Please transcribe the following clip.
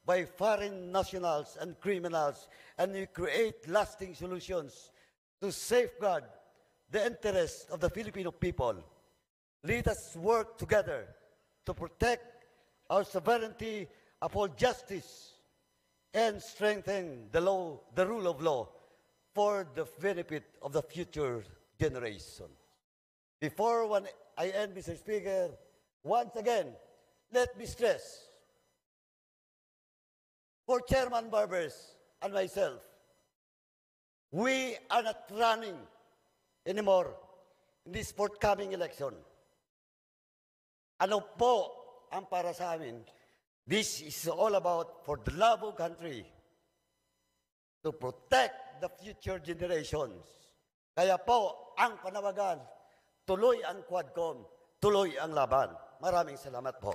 by foreign nationals and criminals, and we create lasting solutions to safeguard the interests of the Filipino people. Let us work together to protect our sovereignty, uphold justice, and strengthen the rule of law for the benefit of the future generation. Before I end, Mr. Speaker, once again, let me stress, for Chairman Barbers and myself, we are not running anymore in this forthcoming election. Ano po ang para sa amin? This is all about for the love of country, to protect the future generations. Kaya po, ang panawagan, tuloy ang Quadcom, tuloy ang laban. Maraming salamat po.